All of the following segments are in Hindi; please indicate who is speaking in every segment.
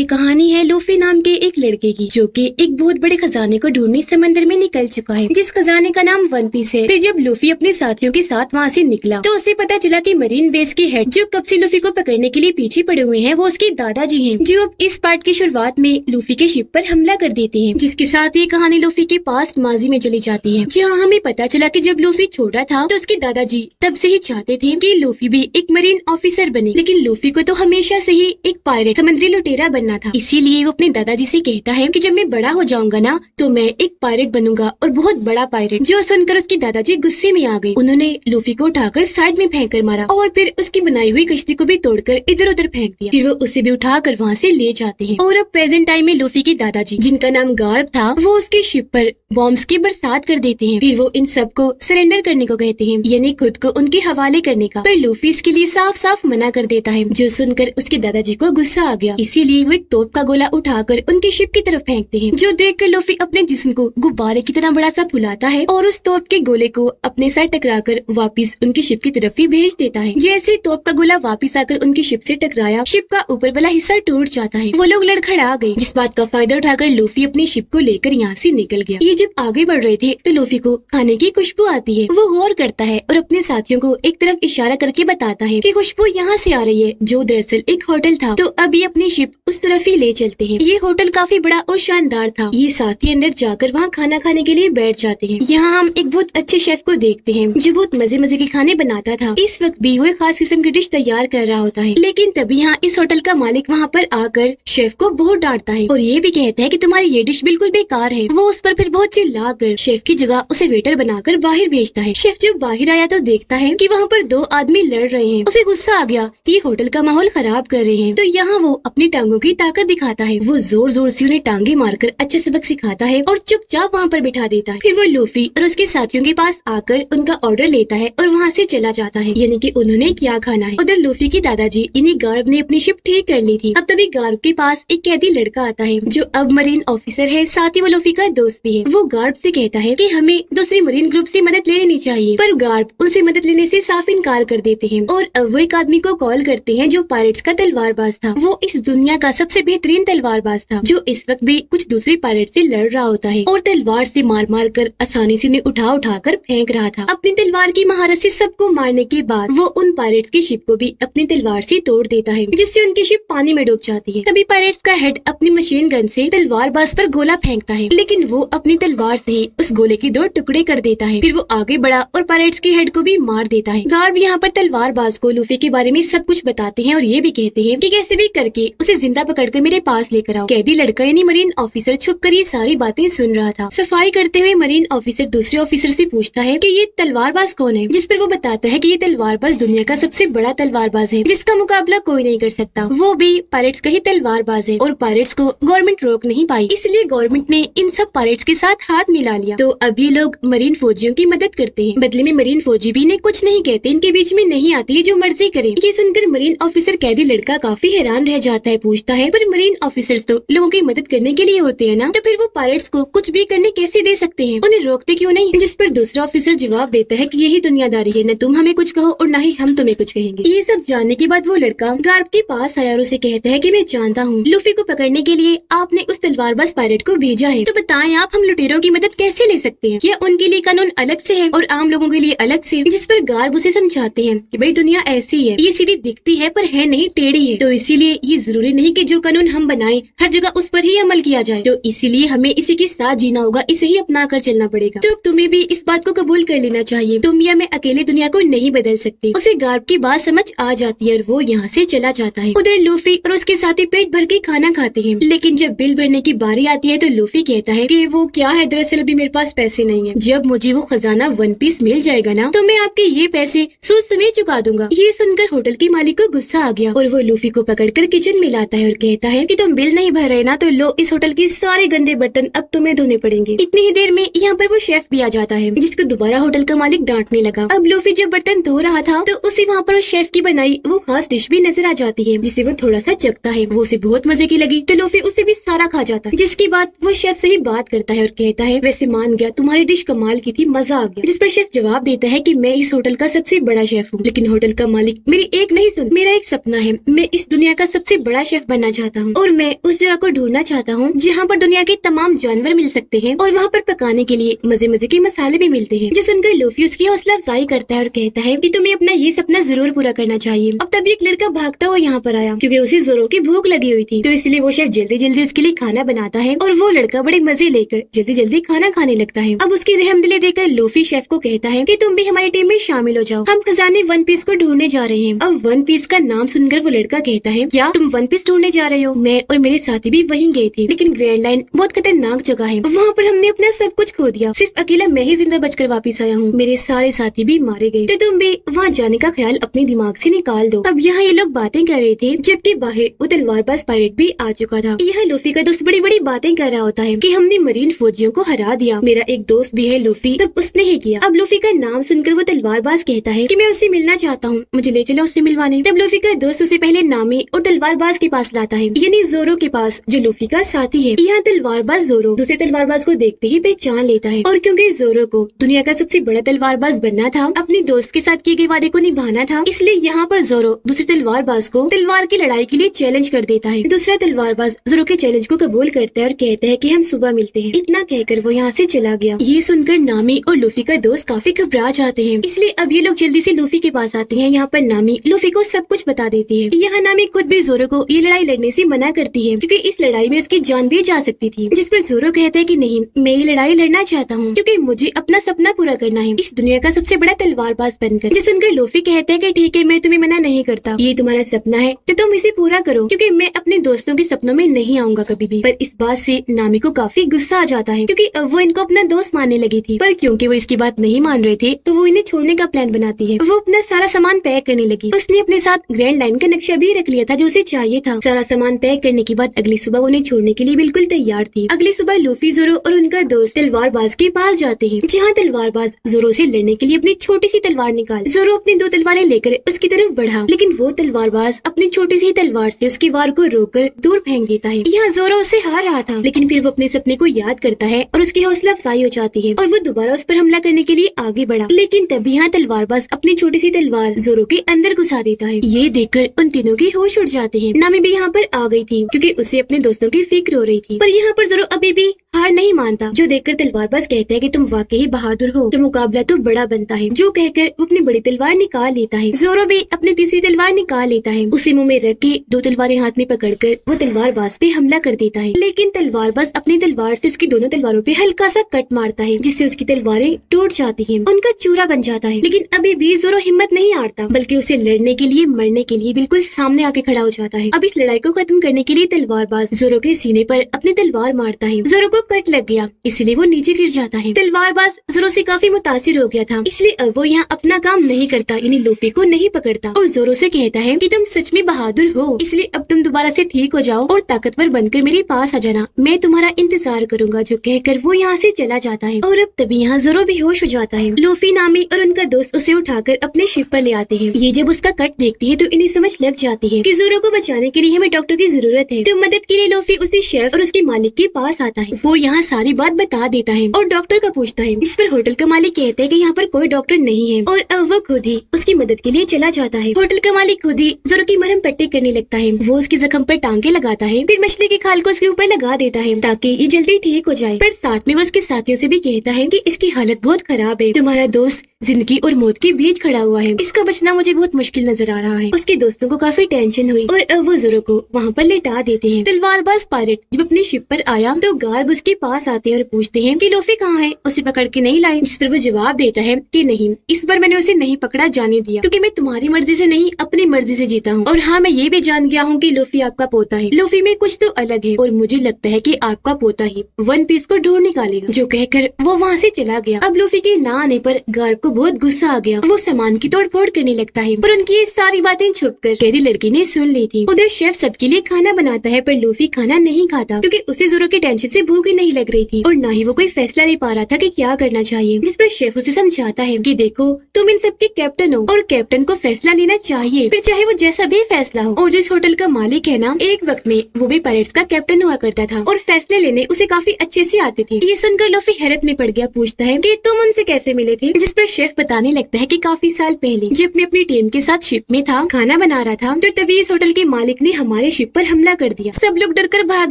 Speaker 1: ये कहानी है लूफी नाम के एक लड़के की, जो कि एक बहुत बड़े खजाने को ढूंढने समंदर में निकल चुका है, जिस खजाने का नाम वन पीस है। फिर जब लूफी अपने साथियों के साथ वहाँ से निकला तो उसे पता चला कि मरीन बेस के हेड जो कब से लूफी को पकड़ने के लिए पीछे पड़े हुए हैं वो उसके दादाजी हैं, जो अब इस पार्ट की शुरुआत में लूफी के शिप पर हमला कर देते हैं, जिसके साथ ये कहानी लूफी के पास्ट माजी में चली जाती है, जहाँ हमें पता चला कि जब लूफी छोटा था तो उसके दादाजी तब से ही चाहते थे कि लूफी भी एक मरीन ऑफिसर बने, लेकिन लूफी को तो हमेशा से ही एक पायरेट समुद्री लुटेरा बनना था। इसीलिए वो अपने दादाजी से कहता है कि जब मैं बड़ा हो जाऊंगा ना तो मैं एक पायरेट बनूंगा और बहुत बड़ा पायरेट। जो सुनकर उसके दादाजी गुस्से में आ गए। उन्होंने लूफी को उठाकर साइड में फेंक कर मारा और फिर उसकी बनाई हुई कश्ती को भी तोड़कर इधर उधर फेंक दिया। फिर वो उसे भी उठाकर वहाँ से ले जाते हैं। और अब प्रेजेंट टाइम में लूफी के दादाजी, जिनका नाम गार्ब था, वो उसके शिप पर बॉम्ब्स की बरसात कर देते हैं। फिर वो इन सबको सरेंडर करने को कहते हैं, यानी खुद को उनके हवाले करने का। पर लूफी इसके लिए साफ साफ मना कर देता है, जो सुनकर उसके दादाजी को गुस्सा आ गया। इसीलिए वो एक तोप का गोला उठाकर उनके शिप की तरफ फेंकते हैं, जो देखकर लूफी अपने जिस्म को गुब्बारे की तरह बड़ा सा फुलाता है और उस तोप के गोले को अपने साथ टकराकर वापस उनकी शिप की तरफ ही भेज देता है। जैसे तोप का गोला वापस आकर उनकी शिप से टकराया, शिप का ऊपर वाला हिस्सा टूट जाता है। वो लोग लड़खड़ा गए, जिस बात का फायदा उठाकर लूफी अपनी शिप को लेकर यहाँ से निकल गया। ये जब आगे बढ़ रहे थे तो लूफी को खाने की खुशबू आती है। वो गौर करता है और अपने साथियों को एक तरफ इशारा करके बताता है कि खुशबू यहाँ से आ रही है, जो दरअसल एक होटल था। तो अभी अपनी शिप उस तरफ ही ले चलते हैं। ये होटल काफी बड़ा और शानदार था। ये साथी अंदर जाकर वहाँ खाना खाने के लिए बैठ जाते हैं। यहाँ हम एक बहुत अच्छे शेफ को देखते हैं, जो बहुत मजे मजे के खाने बनाता था। इस वक्त भी वो एक खास किस्म की डिश तैयार कर रहा होता है, लेकिन तभी यहाँ इस होटल का मालिक वहाँ पर आकर शेफ को बहुत डांटता है और ये भी कहता है कि तुम्हारी ये डिश बिल्कुल बेकार है। वो उस पर फिर बहुत चिल्ला कर शेफ की जगह उसे वेटर बनाकर बाहर भेजता है। शेफ जब बाहर आया तो देखता है कि वहाँ पर दो आदमी लड़ रहे हैं। उसे गुस्सा आ गया कि ये होटल का माहौल खराब कर रहे हैं। तो यहाँ वो अपनी टांगों की ताकत दिखाता है। वो जोर जोर से उन्हें टांगे मारकर अच्छे सबक सिखाता है और चुपचाप वहाँ पर बिठा देता है। फिर वो लूफी और उसके साथियों के पास आकर उनका ऑर्डर लेता है और वहाँ से चला जाता है, यानी कि उन्होंने क्या खाना है। उधर लूफी के दादाजी यानी गार्ब ने अपनी शिप ठीक कर ली थी। अब तभी गार्ब के पास एक कैदी लड़का आता है, जो अब मरीन ऑफिसर है, साथ ही वो लूफी का दोस्त भी है। वो गार्ब से कहता है कि हमें दूसरी मरीन ग्रुप से मदद ले लेनी चाहिए, पर गार्ब उनसे मदद लेने से साफ इनकार कर देते हैं। और अब वो एक आदमी को कॉल करते हैं, जो पायरेट्स का तलवारबाज था। वो इस दुनिया का सबसे बेहतरीन तलवारबाज था, जो इस वक्त भी कुछ दूसरे पायरेट से लड़ रहा होता है और तलवार से मार मार कर आसानी से उन्हें उठा उठा कर फेंक रहा था। अपनी तलवार की महारत से सबको मारने के बाद वो उन पायरेट्स की शिप को भी अपनी तलवार से तोड़ देता है, जिससे उनकी शिप पानी में डूब जाती है। तभी पायरेट्स का हेड अपनी मशीन गन से तलवारबाज पर गोला फेंकता है, लेकिन वो अपनी तलवार से ही उस गोले के दो टुकड़े कर देता है। फिर वो आगे बढ़ा और पायरेट्स के हेड को भी मार देता है। गार्ब यहाँ पर तलवारबाज को लूफी के बारे में सब कुछ बताते हैं और ये भी कहते हैं कि कैसे भी करके उसे जिंदा पकड़कर मेरे पास लेकर आओ। कैदी लड़का यानी मरीन ऑफिसर छुपकर ये सारी बातें सुन रहा था। सफाई करते हुए मरीन ऑफिसर दूसरे ऑफिसर से पूछता है कि ये तलवारबाज कौन है, जिस पर वो बताता है कि ये तलवारबाज दुनिया का सबसे बड़ा तलवारबाज है, जिसका मुकाबला कोई नहीं कर सकता। वो भी पायरेट्स का ही तलवारबाज है और पायरेट्स को गवर्नमेंट रोक नहीं पाई, इसलिए गवर्नमेंट ने इन सब पायरेट्स के साथ हाथ मिला लिया। तो अभी लोग मरीन फौजियों की मदद करते हैं, बदले में मरीन फौजी भी इन्हें कुछ नहीं कहते, इनके बीच में नहीं आती है, जो मर्जी करे। ये सुनकर मरीन ऑफिसर कैदी लड़का काफी हैरान रह जाता है, पूछता है पर मरीन ऑफिसर्स तो लोगों की मदद करने के लिए होते हैं ना, तो फिर वो पायरेट्स को कुछ भी करने कैसे दे सकते हैं, उन्हें रोकते क्यों नहीं। जिस पर दूसरा ऑफिसर जवाब देता है कि यही दुनियादारी है, न तुम हमें कुछ कहो और न ही हम तुम्हें कुछ कहेंगे। ये सब जानने के बाद वो लड़का गार्ब के पास आया और उसे कहता है कि मैं जानता हूँ लूफी को पकड़ने के लिए आपने उस तलवारबाज पायरेट को भेजा है, तो बताएं आप हम लुटेरों की मदद कैसे ले सकते हैं, या उनके लिए कानून अलग से है और आम लोगों के लिए अलग से। जिस पर गार्ब उसे समझाते हैं कि भाई दुनिया ऐसी है, ये सीधी दिखती है पर है नहीं, टेढ़ी है, तो इसीलिए ये जरूरी नहीं कि जो कानून हम बनाएं हर जगह उस पर ही अमल किया जाए, तो इसीलिए हमें इसी के साथ जीना होगा, इसे ही अपना कर चलना पड़ेगा। तो अब तुम्हें भी इस बात को कबूल कर लेना चाहिए, तुम या मैं अकेले दुनिया को नहीं बदल सकते। उसे गार्ब की बात समझ आ जाती है और वो यहाँ से चला जाता है। उधर लूफी और उसके साथी पेट भर के खाना खाते हैं, लेकिन जब बिल भरने की बारी आती है तो लूफी कहता है कि वो क्या है, दरअसल अभी मेरे पास पैसे नहीं है, जब मुझे वो खजाना वन पीस मिल जाएगा ना तो मैं आपके ये पैसे सूद समेत चुका दूंगा। ये सुनकर होटल के मालिक को गुस्सा आ गया और वो लूफी को पकड़कर किचन में लाता है और कहता है कि तुम बिल नहीं भर रहे ना, तो लो इस होटल के सारे गंदे बर्तन अब तुम्हें धोने पड़ेंगे। इतनी ही देर में यहाँ पर वो शेफ भी आ जाता है, जिसको दोबारा होटल का मालिक डांटने लगा। अब लूफी जब बर्तन धो रहा था तो उसे वहाँ पर शेफ की बनाई वो खास डिश भी नजर आ जाती है, जिसे वो थोड़ा सा चखता है। वो उसे बहुत मजे की लगी तो लूफी उसे भी सारा खा जाता है, जिसके बाद वो शेफ से ही बात करता है और कहता है वैसे मान गया तुम्हारी डिश कमाल की थी, मजा आ गया। जिस पर शेफ जवाब देता है कि मैं इस होटल का सबसे बड़ा शेफ हूँ, लेकिन होटल का मालिक मेरी एक नहीं सुन, मेरा एक सपना है, मैं इस दुनिया का सबसे बड़ा शेफ बनना चाहता हूँ और मैं उस जगह को ढूंढना चाहता हूँ जहाँ पर दुनिया के तमाम जानवर मिल सकते हैं और वहाँ पर पकाने के लिए मजे मजे के मसाले भी मिलते हैं। जो सुनकर लूफी उसकी हौसला अफजाई करता है और कहता है कि तुम्हें अपना ये सपना जरूर पूरा करना चाहिए। अब तभी एक लड़का भागता हुआ यहाँ पर आया क्योंकि उसे जोरो की भूख लगी हुई थी, तो इसलिए वो शेफ जल्दी जल्दी उसके लिए खाना बनाता है और वो लड़का बड़े मजे लेकर जल्दी जल्दी खाना खाने लगता है। अब उसकी रहमदिली देखकर लूफी शेफ को कहता है कि तुम भी हमारी टीम में शामिल हो जाओ, हम खजाने वन पीस को ढूंढने जा रहे हैं। अब वन पीस का नाम सुनकर वो लड़का कहता है, क्या तुम वन पीस ढूंढने जा रहे हो? मैं और मेरे साथी भी वहीं गए थे, लेकिन ग्रैंड लाइन बहुत खतरनाक जगह है, वहाँ पर हमने अपना सब कुछ खो दिया, सिर्फ अकेला मैं ही जिंदा बचकर वापस आया हूँ, मेरे सारे साथी भी मारे गए, तो तुम भी वहाँ जाने का ख्याल अपने दिमाग से निकाल दो। अब यहाँ ये लोग बातें कर रहे थे जबकि बाहर वो तलवारबाज पायरेट भी आ चुका था। यह लूफी का दोस्त बड़ी बड़ी बातें कर रहा होता है कि हमने मरीन फौजियों को हरा दिया, मेरा एक दोस्त भी है लूफी, तब उसने ही किया। अब लूफी का नाम सुनकर वो तलवारबाज कहता है कि मैं उससे मिलना चाहता हूँ, मुझे ले चलो उससे मिलवाने। तब लूफी का दोस्त उसे पहले नामी और तलवारबाज के पास लाता है, यानी जोरो के पास, जो लूफी का साथी है। यहाँ तलवारबाज जोरो दूसरे तलवारबाज को देखते ही पहचान लेता है और क्योंकि जोरो को दुनिया का सबसे बड़ा तलवारबाज बनना था, अपने दोस्त के साथ किए गए वादे को निभाना था, इसलिए यहाँ पर जोरो दूसरे तलवारबाज को तलवार की लड़ाई के लिए चैलेंज कर देता है। दूसरा तलवारबाज जोरो के चैलेंज को कबूल करता है और कहता है कि हम सुबह मिलते हैं। इतना कहकर वो यहाँ से चला गया। ये सुनकर नामी और लूफी का दोस्त काफी घबरा जाते हैं, इसलिए अब ये लोग जल्दी से लूफी के पास आते हैं। यहाँ पर नामी लूफी को सब कुछ बता देती है। यहाँ नामी खुद भी जोरो को ये लड़ाई लड़ने से मना करती है क्योंकि इस लड़ाई में उसकी जान भी जा सकती थी, जिस पर जोरो कहता है कि नहीं, मैं ये लड़ाई लड़ना चाहता हूँ क्योंकि मुझे अपना सपना पूरा करना है, इस दुनिया का सबसे बड़ा तलवारबाज बनकर। जो सुनकर लूफी कहता है कि ठीक है, मैं तुम्हें मना नहीं करता, ये तुम्हारा सपना है तो तुम इसे पूरा करो क्योंकि मैं अपने दोस्तों के सपनों में नहीं आऊंगा कभी भी। पर इस बात से नामी को काफी गुस्सा आ जाता है क्योंकि वो इनको अपना दोस्त मानने लगी थी, पर क्योंकि वो इसकी बात नहीं मान रहे थे तो वो इन्हें छोड़ने का प्लान बनाती है। वो अपना सारा सामान पैक करने लगी। उसने अपने साथ ग्रैंड लाइन का नक्शा भी रख लिया था जो उसे चाहिए था। सारा सामान पैक करने के बाद अगली सुबह उन्हें छोड़ने के लिए बिल्कुल तैयार थी। अगली सुबह लूफी, जोरो और उनका दोस्त तलवारबाज के पास जाते हैं, जहाँ तलवारबाज जोरो से लड़ने के लिए अपनी छोटी सी तलवार निकाल। जोरो अपनी 2 तलवारें लेकर उसकी तरफ बढ़ा, लेकिन वो तलवारबाज अपनी छोटी सी तलवार से उसकी वार को रोककर दूर फेंक देता है। यहाँ जोरो उससे हार रहा था, लेकिन फिर वो अपने सपने को याद करता है और उसकी हौसला अफजाई हो जाती है और वो दोबारा उस पर हमला करने के लिए आगे बढ़ा। लेकिन तभी यहाँ तलवारबाज अपनी छोटी सी तलवार जोरो के अंदर घुसा देता है। ये देखकर उन तीनों के होश उड़ जाते हैं। नामी भी यहाँ पर आ गई थी क्योंकि उसे अपने दोस्तों की फिक्र हो रही थी, पर यहाँ पर जोरो अभी भी हार नहीं मानता, जो देखकर तलवारबाज कहता है कि तुम वाकई बहादुर हो, तो मुकाबला तो बड़ा बनता है। जो कहकर वो अपनी बड़ी तलवार निकाल लेता है। जोरो भी अपनी तीसरी तलवार निकाल लेता है, उसे मुंह में रख के 2 तलवारें हाथ में पकड़कर वो तलवारबाज पे हमला कर देता है। लेकिन तलवारबाज अपनी तलवार से उसकी दोनों तलवारों पे हल्का सा कट मारता है, जिससे उसकी तलवारें टूट जाती हैं, उनका चूरा बन जाता है। लेकिन अभी भी जोरो हिम्मत नहीं हारता, बल्कि उसे लड़ने के लिए, मरने के लिए बिल्कुल सामने आके खड़ा हो जाता है। अब इस लड़ाई को खत्म करने के लिए तलवारबाज जोरो के सीने पर अपनी तलवार मारता है। जोरो को कट लग गया, इसलिए वो नीचे गिर जाता है। तलवारबाज जोरो से काफी मुतासिर हो गया था, इसलिए अब वो यहाँ अपना काम नहीं करता, यानी लूफी को नहीं पकड़ता और जोरो से कहता है कि तुम सच में बहादुर हो, इसलिए अब तुम दोबारा से ठीक हो जाओ और ताकतवर बनकर मेरे पास आ जाना, मैं तुम्हारा इंतजार करूंगा। जो कहकर वो यहाँ से चला जाता है और अब तभी यहाँ जोरो बेहोश हो जाता है। लूफी, नामी और उनका दोस्त उसे उठाकर अपने शिप पर ले आते हैं। ये जब उसका कट देखती है तो इन्हें समझ लग जाती है कि जोरो को बचाने के लिए हमें डॉक्टर की जरूरत है। तो मदद के लिए लूफी उसी शेफ और उसके मालिक के पास आता है। वो यहाँ सारी बात बता देता है और डॉक्टर का पूछता है, जिस पर होटल का मालिक कहता है कि यहाँ पर कोई डॉक्टर नहीं है और अब वो खुद ही उसकी मदद के लिए चला जाता है। होटल का मालिक खुद ही जोरो की मरहम पट्टी करने लगता है। वो उसके जख्म पर टांगे लगाता है, फिर मछली की खाल को उसके ऊपर लगा देता है ताकि ये जल्दी ठीक हो जाए। पर साथ में वो उसके साथियों से भी कहता है कि इसकी हालत बहुत खराब है, तुम्हारा दोस्त जिंदगी और मौत के बीच खड़ा हुआ है, इसका बचना मुझे बहुत मुश्किल नजर आ रहा है। उसके दोस्तों को काफी टेंशन हुई और अब वो जोरो को वहाँ पर लेटा देते हैं। तलवारबाज पायरेट जब अपनी शिप पर आया तो गार्ब उसके पास आते हैं और पूछते हैं कि लूफी कहाँ है, उसे पकड़ के नहीं लाए। जिस पर वो जवाब देता है कि नहीं, इस बार मैंने उसे नहीं पकड़ा जाने दिया क्योंकि मैं तुम्हारी मर्जी से नहीं अपनी मर्जी से जीता हूँ। और हाँ, मैं ये भी जान गया हूँ कि लूफी आपका पोता है। लूफी में कुछ तो अलग है और मुझे लगता है कि आपका पोता ही वन पीस को ढूंढ निकालेगा। जो कहकर वो वहाँ से चला गया। अब लूफी के ना आने पर गार्ब को बहुत गुस्सा आ गया। वो सामान की तोड़ फोड़ करने लगता है, पर उनकी ये सारी बातें छुपकर कैदी लड़की ने सुन ली थी। उधर शेफ सबके लिए खाना बनाता है, पर लूफी खाना नहीं खाता क्योंकि उसे जोरो के टेंशन से भूख ही नहीं लग रही थी और न ही वो कोई फैसला ले पा रहा था कि क्या करना चाहिए। जिस पर शेफ उसे समझाता है कि देखो, तुम इन सबके कैप्टन हो और कैप्टन को फैसला लेना चाहिए, फिर चाहे वो जैसा भी फैसला हो। और जिस होटल का मालिक है ना, एक वक्त में वो भी पायरेट्स का कैप्टन हुआ करता था और फैसले लेने उसे काफी अच्छे से आते थे। ये सुनकर लूफी हैरत में पड़ गया, पूछता है कि तुम उनसे कैसे मिले थे। जिस पर शेफ बताने लगता है कि काफी साल पहले जब मैं अपनी टीम के साथ शिप में था, खाना बना रहा था, तो तभी इस होटल के मालिक ने हमारे शिप पर हमला कर दिया। सब लोग डरकर भाग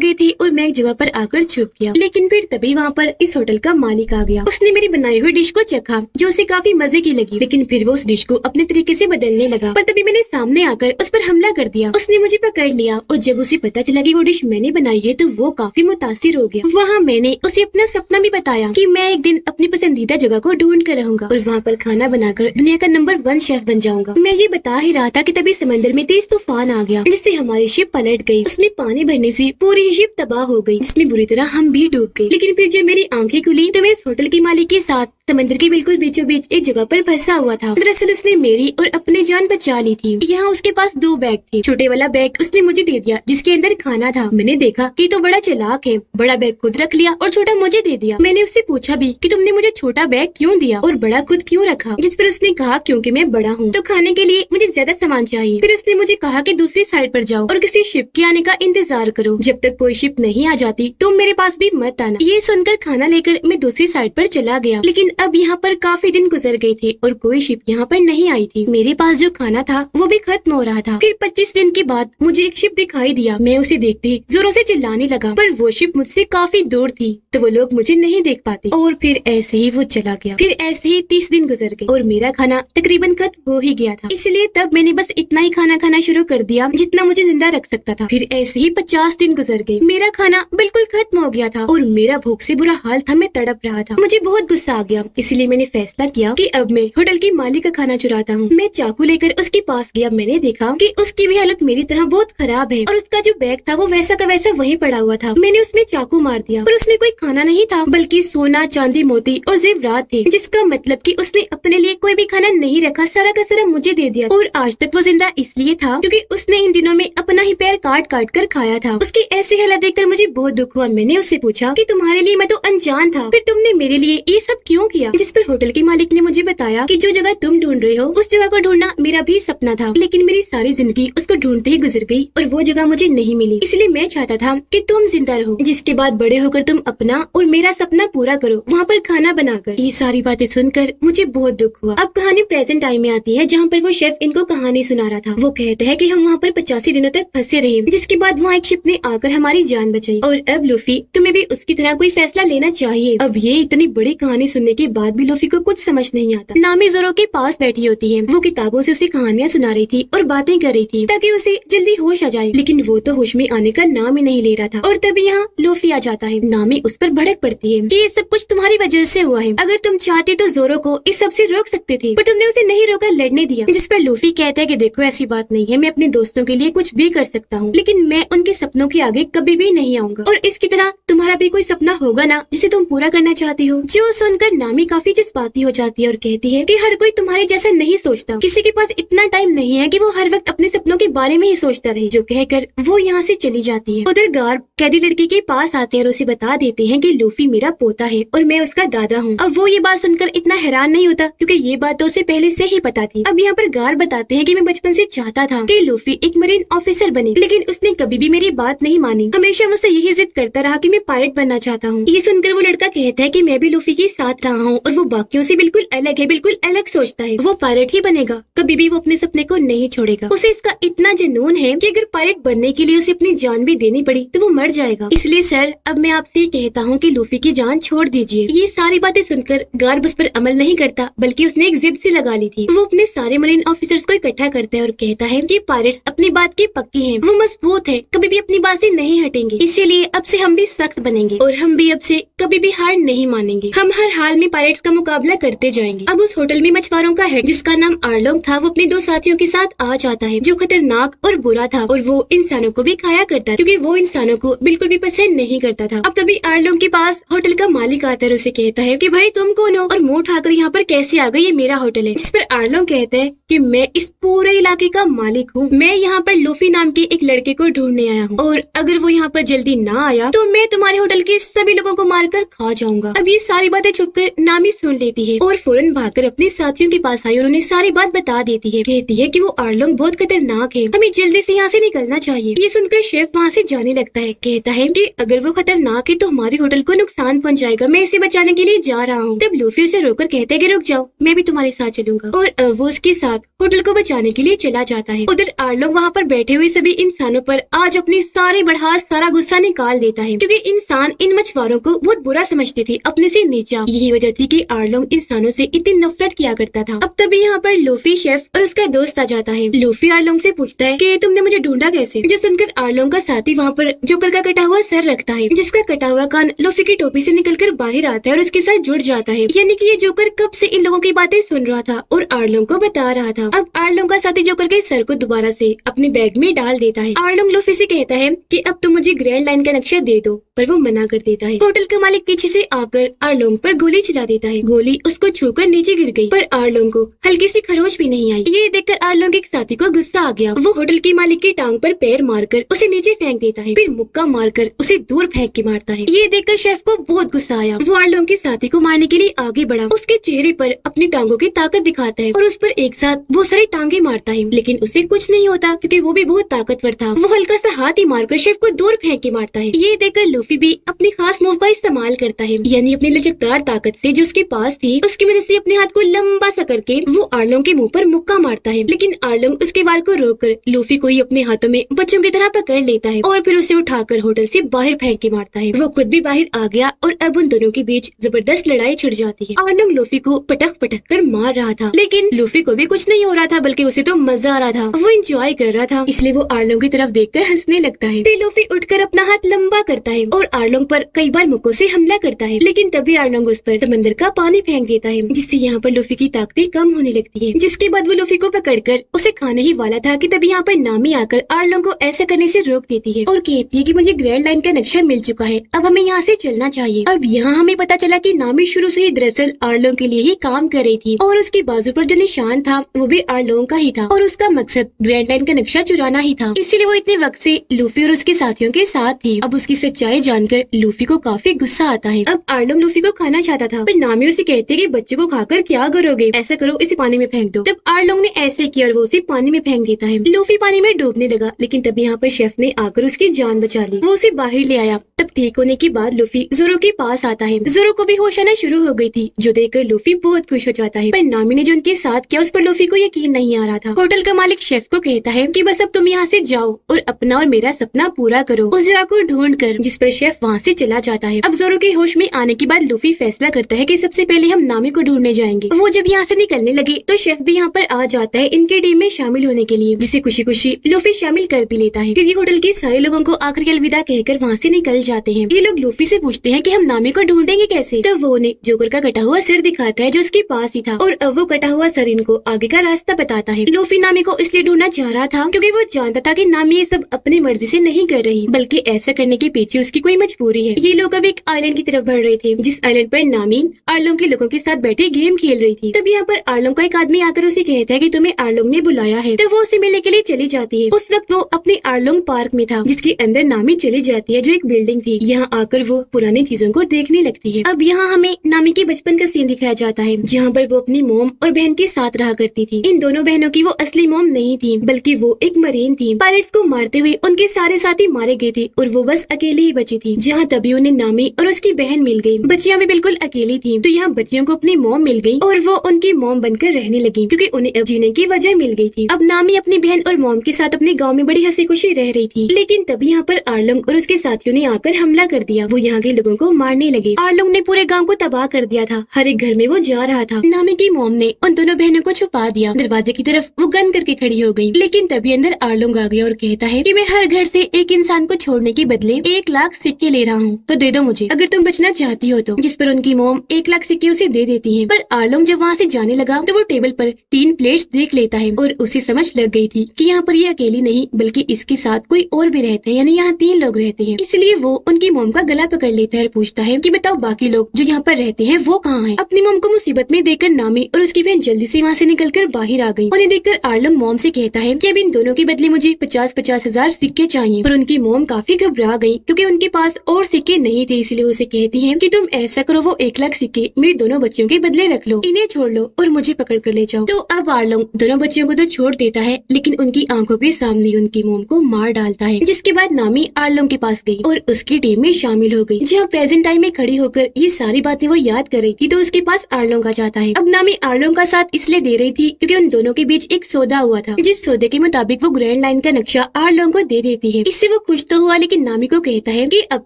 Speaker 1: गए थे और मैं एक जगह पर आकर छुप गया। लेकिन फिर तभी वहाँ पर इस होटल का मालिक आ गया। उसने मेरी बनाई हुई डिश को चखा जो उसे काफी मजे की लगी, लेकिन फिर वो उस डिश को अपने तरीके से बदलने लगा। पर तभी मैंने सामने आकर उस पर हमला कर दिया। उसने मुझे पकड़ लिया और जब उसे पता चला कि वो डिश मैंने बनाई है तो वो काफी मुतासिर हो गया। वहाँ मैंने उसे अपना सपना भी बताया कि मैं एक दिन अपनी पसंदीदा जगह को ढूंढ कर रहूंगा और वहाँ पर खाना बनाकर दुनिया का नंबर 1 शेफ बन जाऊंगा। मैं ये बता ही रहा था कि तभी समंदर में तेज तूफान आ गया जिससे हमारी शिप पलट गई। उसमें पानी भरने से पूरी ही शिप तबाह हो गई, जिसमें बुरी तरह हम भी डूब गए। लेकिन फिर जब मेरी आंखें खुली तो मैं इस होटल के मालिक के साथ समंदर के बिल्कुल बीचों बीच एक जगह पर फंसा हुआ था। दरअसल उसने मेरी और अपनी जान बचा ली थी। यहाँ उसके पास 2 बैग थे। छोटे वाला बैग उसने मुझे दे दिया जिसके अंदर खाना था। मैंने देखा कि तो बड़ा चालाक है, बड़ा बैग खुद रख लिया और छोटा मुझे दे दिया। मैंने उससे पूछा भी कि तुमने मुझे छोटा बैग क्यों दिया और बड़ा खुद क्यों रखा, जिस पर उसने कहा क्योंकि मैं बड़ा हूँ तो खाने के लिए मुझे ज्यादा सामान चाहिए। फिर उसने मुझे कहा कि दूसरी साइड पर जाओ और किसी शिप के आने का इंतजार करो, जब तक कोई शिप नहीं आ जाती तुम मेरे पास भी मत आना। ये सुनकर खाना लेकर मैं दूसरी साइड पर चला गया। लेकिन अब यहाँ पर काफी दिन गुजर गए थे और कोई शिप यहाँ पर नहीं आई थी। मेरे पास जो खाना था वो भी खत्म हो रहा था। फिर 25 दिन के बाद मुझे एक शिप दिखाई दिया। मैं उसे देखते ही जोरों से चिल्लाने लगा, पर वो शिप मुझसे काफी दूर थी तो वो लोग मुझे नहीं देख पाते और फिर ऐसे ही वो चला गया। फिर ऐसे ही 30 दिन गुजर गए और मेरा खाना तकरीबन खत्म हो ही गया था। इसलिए तब मैंने बस इतना ही खाना खाना शुरू कर दिया जितना मुझे जिंदा रख सकता था। फिर ऐसे ही 50 दिन गुजर गए। मेरा खाना बिल्कुल खत्म हो गया था और मेरा भूख से बुरा हाल था। मैं तड़प रहा था। मुझे बहुत गुस्सा आ गया, इसलिए मैंने फैसला किया कि अब मैं होटल की मालिक का खाना चुराता हूँ। मैं चाकू लेकर उसके पास गया। मैंने देखा कि उसकी भी हालत मेरी तरह बहुत खराब है और उसका जो बैग था वो वैसा का वैसा वहीं पड़ा हुआ था। मैंने उसमें चाकू मार दिया, पर उसमें कोई खाना नहीं था बल्कि सोना, चांदी, मोती और जेवरात थे, जिसका मतलब कि उसने अपने लिए कोई भी खाना नहीं रखा, सारा का सारा मुझे दे दिया। और आज तक वो जिंदा इसलिए था क्योंकि उसने इन दिनों में अपना ही पैर काट काट कर खाया था। उसकी ऐसी हालत देखकर मुझे बहुत दुख हुआ। मैंने उससे पूछा कि तुम्हारे लिए मैं तो अनजान था, फिर तुमने मेरे लिए ये सब क्यों किया? जिस पर होटल के मालिक ने मुझे बताया कि जो जगह तुम ढूंढ रहे हो उस जगह को ढूंढना मेरा भी सपना था, लेकिन मेरी सारी जिंदगी उसको ढूंढते ही गुजर गई और वो जगह मुझे नहीं मिली। इसलिए मैं चाहता था कि तुम जिंदा रहो, जिसके बाद बड़े होकर तुम अपना और मेरा सपना पूरा करो, वहाँ पर खाना बनाकर। ये सारी बातें सुनकर मुझे बहुत दुख हुआ। अब कहानी प्रेजेंट टाइम में आती है जहाँ पर वो शेफ इनको कहानी सुना रहा था। वो कहता है कि हम वहाँ पर 85 दिनों तक फंसे रहे, जिसके बाद वहाँ एक शिप ने आकर हमारी जान बचाई और अब लूफी तुम्हें भी उसकी तरह कोई फैसला लेना चाहिए। अब ये इतनी बड़ी कहानी सुनने के बाद भी लूफी को कुछ समझ नहीं आता। नामी जोरो के पास बैठी होती है। वो किताबों से उसे कहानियाँ सुना रही थी और बातें कर रही थी ताकि उसे जल्दी होश आ जाए, लेकिन वो तो होश में आने का नाम ही नहीं ले रहा था। और तभी यहाँ लूफी आ जाता है। नामी उस पर भड़क पड़ती है कि ये सब कुछ तुम्हारी वजह से हुआ है। अगर तुम चाहते तो जोरो को इस सब से रोक सकते थे, पर तुमने उसे नहीं रोका, लड़ने दिया। जिस पर लूफी कहता है कि देखो ऐसी बात नहीं है, मैं अपने दोस्तों के लिए कुछ भी कर सकता हूँ, लेकिन मैं उनके सपनों के आगे कभी भी नहीं आऊंगा। और इसकी तरह तुम्हारा भी कोई सपना होगा ना जिसे तुम पूरा करना चाहती हो। जो सुनकर नामी काफी जज्बाती हो जाती है और कहती है कि हर कोई तुम्हारे जैसा नहीं सोचता, किसी के पास इतना टाइम नहीं है कि वो हर वक्त अपने सपनों के बारे में ही सोचता रहे। जो कहकर वो यहाँ से चली जाती है। उधर गार्ड कैदी लड़की के पास आते हैं और उसे बता देते हैं कि लूफी मेरा पोता है और मैं उसका दादा हूँ। अब वो ये बात सुनकर इतना हैरान नहीं होता क्योंकि ये बात तो उसे पहले से ही पता थी। अब यहाँ पर गार्ड बताते हैं कि मैं बचपन से चाहता था कि लूफी एक मरीन ऑफिसर बने, लेकिन उसने कभी भी मेरी बात नहीं मानी। हमेशा मुझसे यही जिद करता रहा कि मैं पायलट बनना चाहता हूँ। ये सुनकर वो लड़का कहता है कि मैं भी लूफी के साथ रहा हूँ और वो बाकियों से बिल्कुल अलग है, बिल्कुल अलग सोचता है। वो पायलट ही बनेगा, कभी भी वो अपने सपने को नहीं छोड़ेगा। उसे इसका इतना जुनून है कि अगर पायलट बनने के लिए उसे अपनी जान भी देनी पड़ी तो वो मर जाएगा। इसलिए सर अब मैं आपसे कहता हूँ कि लूफी की जान छोड़ दीजिए। ये सारी बातें सुनकर गार्ड उस पर अमल नहीं करता, बल्कि उसने एक जिद सी लगा ली थी। वो अपने सारे मरीन ऑफिसर्स को इकट्ठा करता है और कहता है कि पायलट्स अपनी बात के पक्के हैं, वो मजबूत हैं, कभी भी अपनी बात से नहीं हटेंगे। इसीलिए अब से हम भी सख्त बनेंगे और हम भी अब से कभी भी हार नहीं मानेंगे। हम हर हाल में पायलट्स का मुकाबला करते जाएंगे। अब उस होटल में मछुआरों का हेड जिसका नाम आर्लोंग था, वो अपने 2 साथियों के साथ आ जाता है जो खतरनाक और बुरा था और वो इंसानों को भी खाया करता क्योंकि वो इंसानों को बिल्कुल भी पसंद नहीं करता था। अब तभी आर्लोंग के पास होटल का मालिक आता है और उसे कहता है कि भाई तुम कौन हो और मुंह उठाकर यहाँ पर कैसे आ गई? ये मेरा होटल है। जिस पर आर्लोंग कहता है कि मैं इस पूरे इलाके का मालिक हूँ। मैं यहाँ पर लूफी नाम के एक लड़के को ढूंढने आया हूँ और अगर वो यहाँ पर जल्दी ना आया तो मैं तुम्हारे होटल के सभी लोगों को मारकर खा जाऊंगा। अब ये सारी बातें छुपकर नामी सुन लेती है और फौरन भागकर अपने साथियों के पास आई और उन्हें सारी बात बता देती है। कहती है कि वो आर्लोंग बहुत खतरनाक है, हमें जल्दी से यहाँ से निकलना चाहिए। ये सुनकर शेफ वहाँ से जाने लगता है। कहता है कि अगर वो खतरनाक है तो हमारे होटल को नुकसान पहुँचाएगा, मैं इसे बचाने के लिए जा रहा हूँ। तब लूफी उसे रोककर कहता है कि रुक जाओ, मैं भी तुम्हारे साथ चलूंगा। और वो उसके साथ होटल को बचाने के लिए चला जाता है। उधर आर्लोंग वहाँ पर बैठे हुए सभी इंसानों पर आज अपनी सारी भड़ास, सारा गुस्सा निकाल देता है, क्योंकि इंसान इन मछुआरों को बहुत बुरा समझते थे, अपने से नीचा। यही वजह थी कि आर्लोंग इंसानों से इतनी नफरत किया करता था। अब तभी यहाँ पर लूफी, शेफ और उसका दोस्त आ जाता है। लूफी आर्लोंग से पूछता है कि तुमने मुझे ढूंढा कैसे। जो सुनकर आर्लोंग का साथी वहाँ पर जोकर का कटा हुआ सर रखता है, जिसका कटा हुआ कान लूफी की टोपी से निकलकर बाहर आता है और उसके साथ जुड़ जाता है। यानी कि ये जोकर कब से इन लोगों की बातें सुन रहा था और आर्लोंग को बता रहा था। अब आर्लोंग का साथी जोकर के सर को दोबारा से अपने बैग में डाल देता है। आर्लोंग लूफी से कहता है कि अब तुम मुझे ग्रैंड लाइन का नक्शा दे दो, पर वो मना कर देता है। होटल का मालिक पीछे से आकर आर्लोंग पर गोली चला देता है। गोली उसको छूकर नीचे गिर गई, पर आर्लोंग को हल्की सी खरोच भी नहीं आई। ये देखकर आर्लोंग के साथी को गुस्सा आ गया। वो होटल के मालिक की टांग पर पैर मारकर उसे नीचे फेंक देता है, फिर मुक्का मारकर उसे दूर फेंक के मारता है। ये देखकर शेफ को बहुत गुस्सा आया। वो आर्लोंग के साथी को मारने के लिए आगे बढ़ा, उसके चेहरे पर अपनी टांगों की ताकत दिखाता है और उस पर एक साथ बहुत सारी टांगे मारता है, लेकिन उसे कुछ नहीं होता क्योंकि वो भी बहुत ताकतवर था। वो हल्का सा हाथ ही मारकर शेफ को दूर फेंक के मारता है। ये देखकर लूफी भी अपनी खास मूव का इस्तेमाल करता है, यानी अपनी लचकदार ताकत से जो उसके पास थी, उसकी मदद से अपने हाथ को लंबा सा करके वो आर्लोंग के मुंह पर मुक्का मारता है। लेकिन आर्लोंग उसके वार को रोककर लूफी को ही अपने हाथों में बच्चों की तरह पकड़ लेता है और फिर उसे उठाकर होटल से बाहर फेंक के मारता है। वो खुद भी बाहर आ गया और अब उन दोनों के बीच जबरदस्त लड़ाई छिड़ जाती है। आर्लोंग लूफी को पटक पटक कर मार रहा था, लेकिन लूफी को भी कुछ नहीं हो रहा था, बल्कि उसे तो मजा आ रहा था। वो एंजॉय कर रहा था, इसलिए वो आर्लोंग की तरफ देखकर हंसने लगता है। फिर लूफी उठकर अपना हाथ लंबा करता है और आर्लोंग पर कई बार मुक्कों से हमला करता है, लेकिन तभी आर्लोंग उस पर समंदर का पानी फेंक देता है, जिससे यहाँ पर लूफी की ताकतें कम होने लगती है। जिसके बाद वो लूफी को पकड़कर उसे खाने ही वाला था कि तभी यहाँ पर नामी आकर आर्लोंग को ऐसा करने से रोक देती है और कहती है कि मुझे ग्रैंड लाइन का नक्शा मिल चुका है, अब हमें यहाँ से चलना चाहिए। अब यहाँ हमें पता चला कि नामी शुरू से ही दरअसल आर्लोंग के लिए ही काम कर रही थी और उसके बाजू पर जो निशान था वो भी आर्लोंग का ही था और उसका मकसद ग्रैंड लाइन का नक्शा चुराना ही था। इसलिए वो इतने वक्त से लूफी और उसके साथियों के साथ थी। अब उसकी सच्चाई जानकर लूफी को काफी गुस्सा आता है। अब आर्लोंग लूफी को खाना चाहता था, पर नामी उसे कहती है कि बच्चे को खाकर क्या करोगे, ऐसा करो इसे पानी में फेंक दो। तब आर्लोंग ने ऐसे किया और वो उसे पानी में फेंक देता है। लूफी पानी में डूबने लगा, लेकिन तभी यहाँ पर शेफ ने आकर उसकी जान बचा ली। वो उसे बाहर ले आया। तब ठीक होने के बाद लूफी जोरो के पास आता है। जोरो को भी होश आना शुरू हो गई थी, जो देखकर लूफी बहुत खुश हो जाता है। पर नामी ने जो उनके साथ किया उस पर लूफी को यकीन नहीं आ रहा था। होटल का मालिक शेफ को कहता है कि बस अब तुम यहाँ से जाओ और अपना और मेरा सपना पूरा करो, उस जगह को ढूंढ कर, जिस पर शेफ वहाँ से चला जाता है। अब जोरो के होश में आने के बाद लूफी फैसला करता है कि सबसे पहले हम नामी को ढूंढने जाएंगे। वो जब यहाँ से निकलने लगे तो शेफ भी यहाँ पर आ जाता है इनके टीम में शामिल होने के लिए, जिसे खुशी खुशी लूफी शामिल कर भी लेता है, क्योंकि होटल के सारे लोगों को आखिरी अलविदा कहकर वहाँ से निकल जाते हैं। ये लोग लूफी से पूछते हैं कि हम नामी को ढूंढेंगे कैसे। तो वो उन्हें जोकर का कटा हुआ सिर दिखाता है जो उसके पास ही था, और अब वो कटा हुआ सर इनको आगे का रास्ता बताता है। लूफी नामी को इसलिए ढूंढना चाह रहा था क्योंकि वो जानता था कि नामी ये सब अपनी मर्जी से नहीं कर रही, बल्कि ऐसा करने के पीछे उसकी कोई मजबूरी है। ये लोग अब एक आइलैंड की तरफ बढ़ रहे थे, जिस आइलैंड पर नामी आर्लोंग के लोगों के साथ बैठे गेम खेल रही थी। तब यहाँ पर आर्लोंग का एक आदमी आकर उसे कहता है कि तुम्हें आर्लोंग ने बुलाया है। तो वो उसे मिलने के लिए चली जाती है। उस वक्त वो अपने आर्लोंग पार्क में था, जिसके अंदर नामी चली जाती है, जो एक बिल्डिंग थी। यहाँ आकर वो पुरानी चीजों को देखने लगती है। अब यहाँ हमें नामी के बचपन का सीन दिखाया जाता है, जहाँ पर वो अपनी मोम और बहन के साथ रहा करती थी। इन दोनों बहनों की वो असली मोम नहीं थी, बल्कि वो एक मरीन थी। पायरेट्स को मारते हुए उनके सारे साथी मारे गए थे और वो बस अकेली ही बची थी। जहाँ तभी उन्हें नामी और उसकी बहन मिल गई। बच्चियां भी बिल्कुल अकेली थी, तो यहाँ बच्चियों को अपनी मोम मिल गई और वो उनकी मोम बनकर रहने लगी, क्योंकि उन्हें अब जीने की वजह मिल गई थी। अब नामी अपनी बहन और मोम के साथ अपने गाँव में बड़ी हंसी खुशी रह रही थी। लेकिन तभी यहाँ पर आर्लोंग और उसके साथियों ने आकर हमला कर दिया। वो यहाँ के लोगों को मारने लगे। आर्लोंग ने पूरे गाँव को तबाह कर दिया था। हर एक घर में वो जा रहा था। नामी की मोम ने उन दोनों बहनों को छुपा दिया। दरवाजे की तरफ वो गन करके खड़ी हो गई। लेकिन तभी अंदर आर्लोंग आ गया और कहता है कि मैं हर घर से एक इंसान को छोड़ने के बदले 1 लाख सिक्के ले रहा हूँ, तो दे दो मुझे, अगर तुम बचना चाहती हो तो। जिस पर उनकी मोम 1 लाख सिक्के उसे दे देती है। पर आर्लोंग जब वहाँ से जाने लगा तो वो टेबल पर 3 प्लेट्स देख लेता है और उसे समझ लग गई थी कि यहाँ पर ये अकेली नहीं, बल्कि इसके साथ कोई और भी रहता है, यानी यहाँ 3 लोग रहते हैं। इसलिए वो उनकी मोम का गला पकड़ लेता है और पूछता है कि बताओ बाकी लोग जो यहाँ पर रहते हैं वो कहाँ हैं? अपनी मोम को मुसीबत में देखकर नामी और उसकी बहन जल्दी से वहाँ से निकलकर बाहर आ गई। उन्हें देखकर आर्लोंग मोम से कहता है कि अब इन दोनों के बदले मुझे 50-50 हजार सिक्के चाहिए। पर उनकी मोम काफी घबरा गई क्योंकि उनके पास और सिक्के नहीं थे। इसलिए उसे कहती है कि तुम ऐसा करो, वो 1 लाख लाख सिक्के मेरे दोनों बच्चों के बदले रख लो, इन्हें छोड़ लो और मुझे पकड़ कर ले जाओ। तो अब आर्लोंग दोनों बच्चों को तो छोड़ देता है, लेकिन उनकी आंखों के सामने उनकी मोम को मार डालता है। जिसके बाद नामी आर्लोंग के पास गई और उसकी टीम में शामिल हो गई, जहाँ प्रेजेंट टाइम में खड़ी होकर ये सारी बातें वो याद कर रही थी। तो उसके पास आर्लोंग आ जाता है। अब नामी आर्लोंग का साथ इसलिए दे रही थी क्योंकि उन दोनों के बीच एक सौदा हुआ था, जिस सौदे के मुताबिक वो ग्रैंड लाइन का नक्शा आर्लोंग को दे देती है। इससे वो खुश तो हुआ, लेकिन नामी को कहता है कि अब